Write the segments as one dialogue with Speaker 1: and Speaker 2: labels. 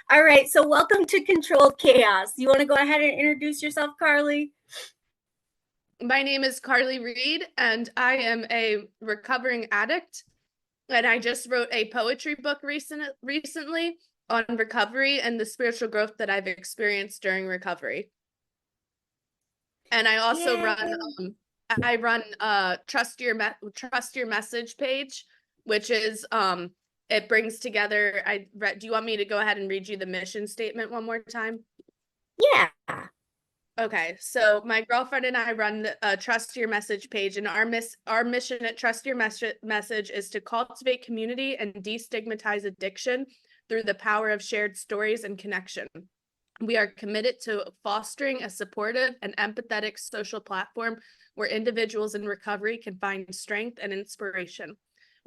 Speaker 1: All right, so welcome to Controlled Chaos. You want to go ahead and introduce yourself, Carly?
Speaker 2: My name is Carly Reed, and I am a recovering addict. And I just wrote a poetry book recently on recovery and the spiritual growth that I've experienced during recovery. And I also
Speaker 1: Yay.
Speaker 2: run Trust Your Message page, which is it brings together. Do you want me to go ahead and read you the mission statement one more time?
Speaker 1: Yeah.
Speaker 2: Okay, so my girlfriend and I run the Trust Your Message page, and our mission at Trust Your Message is to cultivate community and destigmatize addiction through the power of shared stories and connection. We are committed to fostering a supportive and empathetic social platform where individuals in recovery can find strength and inspiration.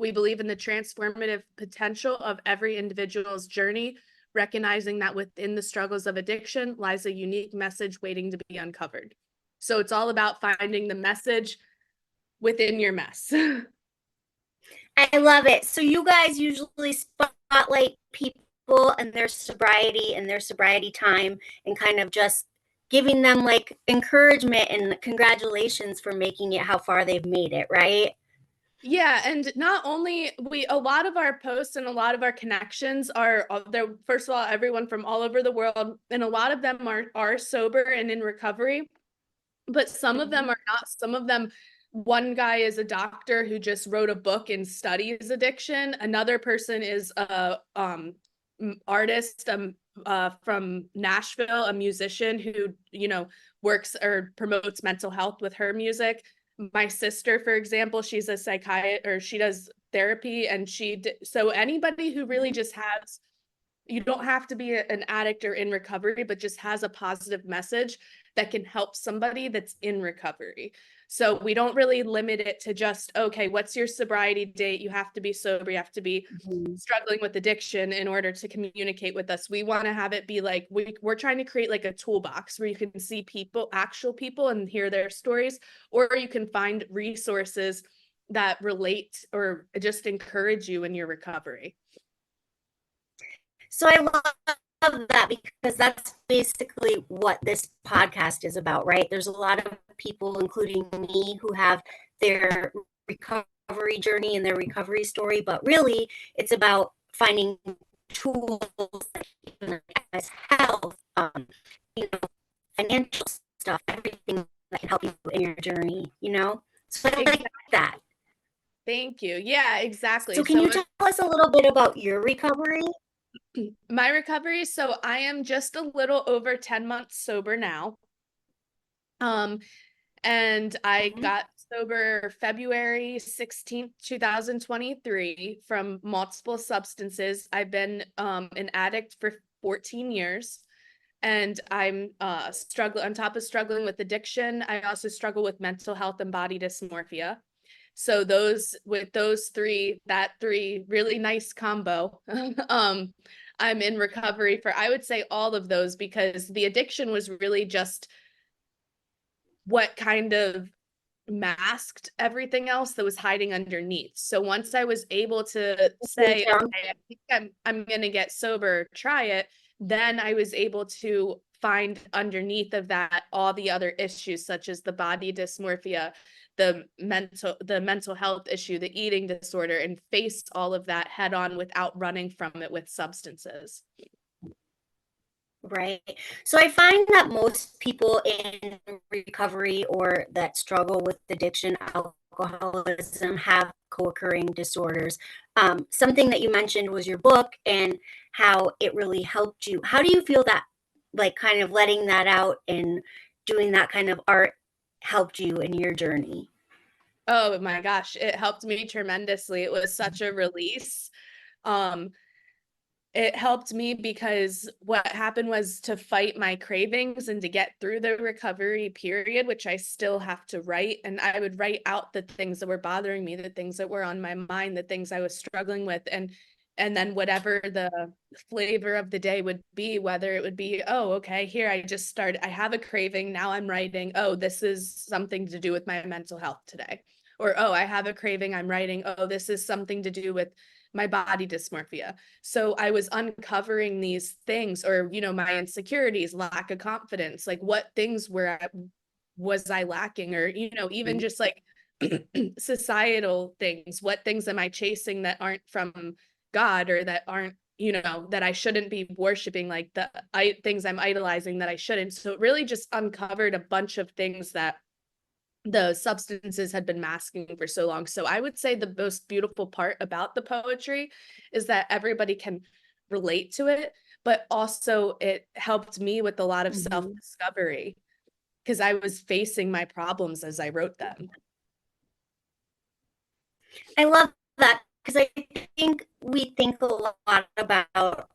Speaker 2: We believe in the transformative potential of every individual's journey, recognizing that within the struggles of addiction lies a unique message waiting to be uncovered. So it's all about finding the message within your mess.
Speaker 1: I love it. So you guys usually spotlight people and their sobriety time and kind of just giving them like encouragement and congratulations for making it how far they've made it, right?
Speaker 2: Yeah, and not only a lot of our posts and a lot of our connections are there. First of all, everyone from all over the world, and a lot of them are sober and in recovery, but some of them are not. Some of them, one guy is a doctor who just wrote a book and studies addiction. Another person is a artist from Nashville, a musician who works or promotes mental health with her music. My sister, for example, she's a psychiatrist, or she does therapy, and so anybody who really just has, you don't have to be an addict or in recovery, but just has a positive message that can help somebody that's in recovery. So we don't really limit it to just, okay, what's your sobriety date? You have to be sober, you have to be struggling with addiction in order to communicate with us. We want to have it be like, we're trying to create like a toolbox where you can see actual people and hear their stories, or you can find resources that relate or just encourage you in your recovery.
Speaker 1: So I love that because that's basically what this podcast is about, right? There's a lot of people, including me, who have their recovery journey and their recovery story, but really it's about finding tools as health, financial stuff, everything that can help you in your journey. So I like that.
Speaker 2: Thank you. Yeah, exactly.
Speaker 1: So can you tell us a little bit about your recovery?
Speaker 2: My recovery, so I am just a little over 10 months sober now. And I got sober February 16th, 2023 from multiple substances. I've been an addict for 14 years. And I'm on top of struggling with addiction, I also struggle with mental health and body dysmorphia. So that three really nice combo, I'm in recovery for, I would say, all of those, because the addiction was really just what kind of masked everything else that was hiding underneath. So once I was able to say, okay, I think I'm going to get sober, try it, then I was able to find underneath of that all the other issues, such as the body dysmorphia, the mental health issue, the eating disorder, and face all of that head on without running from it with substances.
Speaker 1: Right. So I find that most people in recovery or that struggle with addiction, alcoholism, have co-occurring disorders. Something that you mentioned was your book and how it really helped you. How do you feel that, like, kind of letting that out and doing that kind of art helped you in your journey?
Speaker 2: Oh my gosh, it helped me tremendously. It was such a release. Um, It helped me because what happened was to fight my cravings and to get through the recovery period, which I still have to write. And I would write out the things that were bothering me, the things that were on my mind, the things I was struggling with. And then whatever the flavor of the day would be, whether it would be, oh, okay, here I have a craving. Now I'm writing, oh, this is something to do with my mental health today. or, oh, I have a craving, I'm writing, oh, this is something to do with my body dysmorphia. So I was uncovering these things, or, my insecurities, lack of confidence, like what things was I lacking, or, even just like societal things, what things am I chasing that aren't from God, or that aren't, that I shouldn't be worshiping, like the things I'm idolizing that I shouldn't. So it really just uncovered a bunch of things that the substances had been masking for so long. So I would say the most beautiful part about the poetry is that everybody can relate to it, but also it helped me with a lot of
Speaker 1: Mhm.
Speaker 2: self-discovery because I was facing my problems as I wrote them.
Speaker 1: I love that because I think we think a lot about,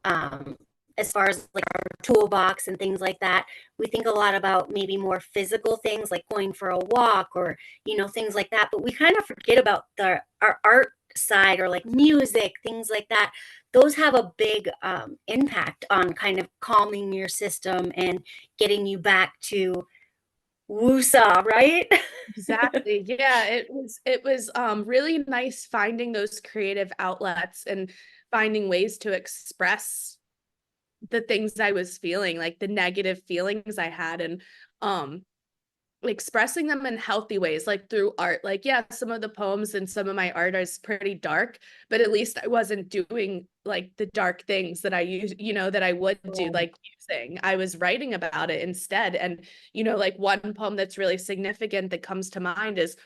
Speaker 1: as far as like our toolbox and things like that. We think a lot about maybe more physical things like going for a walk or things like that. But we kind of forget about our art side or like music, things like that. Those have a big impact on kind of calming your system and getting you back to woosah, right?
Speaker 2: Exactly. Yeah, it was really nice finding those creative outlets and finding ways to express the things I was feeling, like the negative feelings I had, and um expressing them in healthy ways, like through art. Like, yeah, some of the poems and some of my art is pretty dark, but at least I wasn't doing like the dark things that I use, that I would do, like using. I was writing about it instead. And, like one poem that's really significant that comes to mind is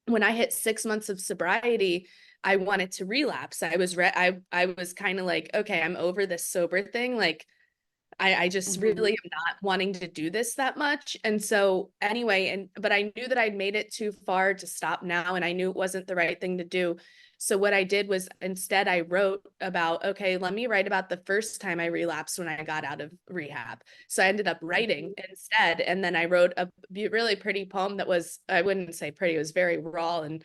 Speaker 2: when I hit 6 months of sobriety, I wanted to relapse. I was kind of like, okay, I'm over this sober thing. Like I just
Speaker 1: Mhm.
Speaker 2: really am not wanting to do this that much. And so anyway, but I knew that I'd made it too far to stop now, and I knew it wasn't the right thing to do. So what I did was instead I wrote about, okay, let me write about the first time I relapsed when I got out of rehab. So I ended up writing instead. And then I wrote a really pretty poem that was, I wouldn't say pretty, it was very raw and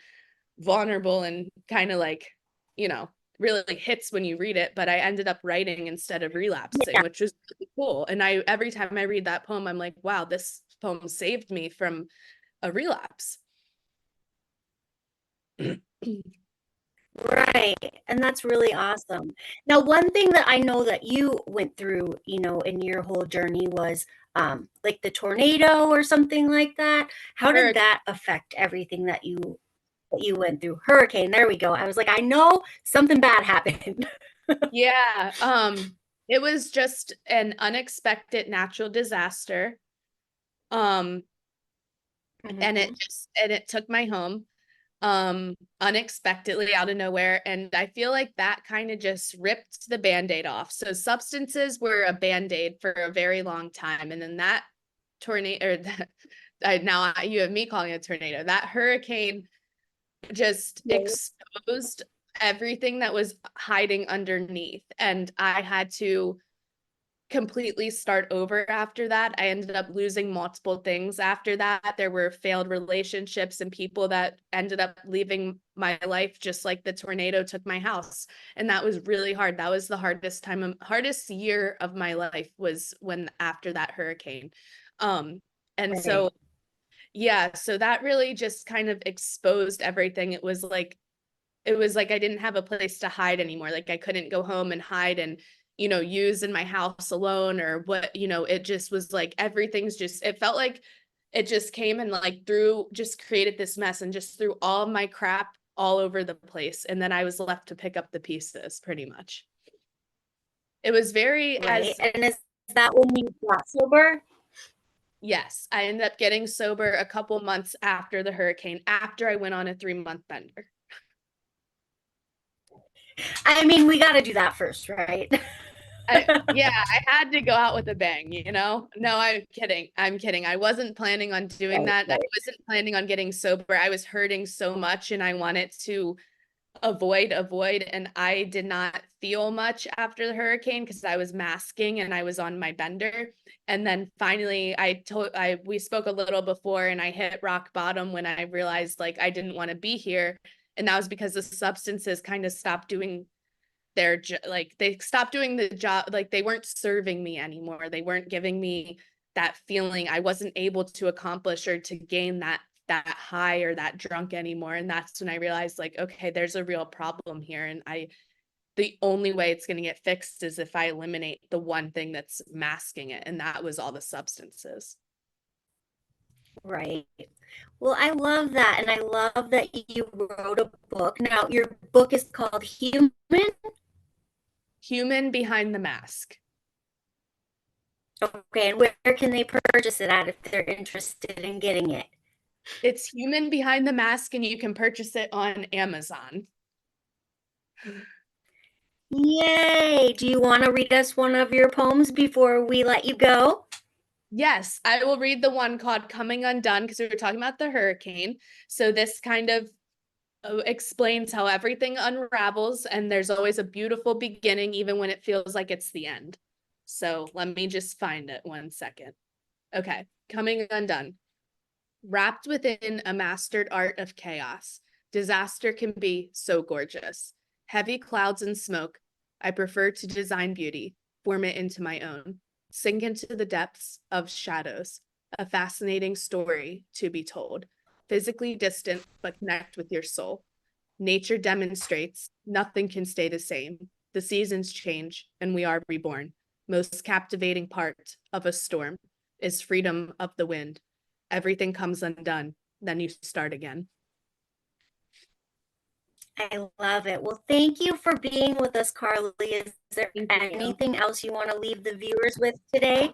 Speaker 2: vulnerable and kind of like, you know, really like hits when you read it, but I ended up writing instead of relapsing,
Speaker 1: Yeah,
Speaker 2: which was really cool. And I every time I read that poem, I'm like, wow, this poem saved me from a relapse.
Speaker 1: right. And that's really awesome. Now, one thing that I know that you went through, in your whole journey was like the tornado or something like that. How did
Speaker 2: Hurricane.
Speaker 1: that affect everything that you went through? Hurricane, there we go. I was like, I know something bad happened.
Speaker 2: Yeah, it was just an unexpected natural disaster. Um, and
Speaker 1: Mhm.
Speaker 2: it took my home unexpectedly out of nowhere, and I feel like that kind of just ripped the band-aid off. So substances were a band-aid for a very long time, and then that tornado, or that, you have me calling it a tornado, that hurricane just
Speaker 1: Right.
Speaker 2: exposed everything that was hiding underneath, and I had to completely start over after that. I ended up losing multiple things after that. There were failed relationships and people that ended up leaving my life, just like the tornado took my house. And that was really hard. That was the hardest year of my life, was when after that hurricane. Um, and
Speaker 1: Right.
Speaker 2: so yeah, so that really just kind of exposed everything. It was like I didn't have a place to hide anymore. Like I couldn't go home and hide and, use in my house alone, or what, it just was like everything's just, it felt like it just came and like just created this mess and just threw all my crap all over the place. And then I was left to pick up the pieces pretty much. It was very
Speaker 1: Right.
Speaker 2: as
Speaker 1: And is that when you got sober?
Speaker 2: Yes, I ended up getting sober a couple months after the hurricane, after I went on a 3-month bender.
Speaker 1: I mean, we got to do that first, right?
Speaker 2: Yeah, I had to go out with a bang, you know? No, I'm kidding. I'm kidding. I wasn't planning on doing
Speaker 1: Right,
Speaker 2: that. I
Speaker 1: right,
Speaker 2: wasn't planning on getting sober. I was hurting so much and I wanted to avoid, and I did not feel much after the hurricane because I was masking and I was on my bender. And then finally we spoke a little before, and I hit rock bottom when I realized like I didn't want to be here. And that was because the substances kind of stopped doing like they stopped doing the job, like they weren't serving me anymore. They weren't giving me that feeling. I wasn't able to accomplish or to gain that that high or that drunk anymore. And that's when I realized, like, okay, there's a real problem here. And the only way it's going to get fixed is if I eliminate the one thing that's masking it. And that was all the substances.
Speaker 1: Right. Well, I love that. And I love that you wrote a book. Now, your book is called Human.
Speaker 2: Human Behind the Mask.
Speaker 1: Okay. And where can they purchase it at if they're interested in getting it?
Speaker 2: It's Human Behind the Mask, and you can purchase it on Amazon.
Speaker 1: Yay. Do you want to read us one of your poems before we let you go?
Speaker 2: Yes, I will read the one called Coming Undone because we were talking about the hurricane. So this kind of explains how everything unravels and there's always a beautiful beginning, even when it feels like it's the end. So let me just find it 1 second. Okay, Coming Undone. Wrapped within a mastered art of chaos, disaster can be so gorgeous. Heavy clouds and smoke, I prefer to design beauty, form it into my own, sink into the depths of shadows, a fascinating story to be told, physically distant but connect with your soul. Nature demonstrates nothing can stay the same. The seasons change and we are reborn. Most captivating part of a storm is freedom of the wind. Everything comes undone, then you start again.
Speaker 1: I love it. Well, thank you for being with us, Carly. Is there
Speaker 2: Thank you.
Speaker 1: anything else you want to leave the viewers with today?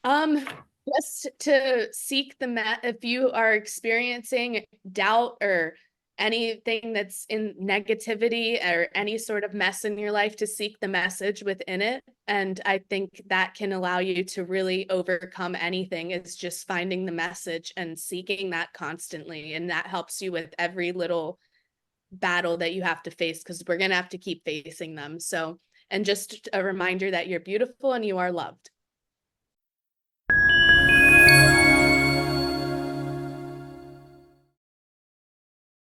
Speaker 2: Um, just to seek the if you are experiencing doubt or anything that's in negativity or any sort of mess in your life, to seek the message within it. And I think that can allow you to really overcome anything, is just finding the message and seeking that constantly. And that helps you with every little battle that you have to face, because we're going to have to keep facing them. So, and just a reminder that you're beautiful and you are loved.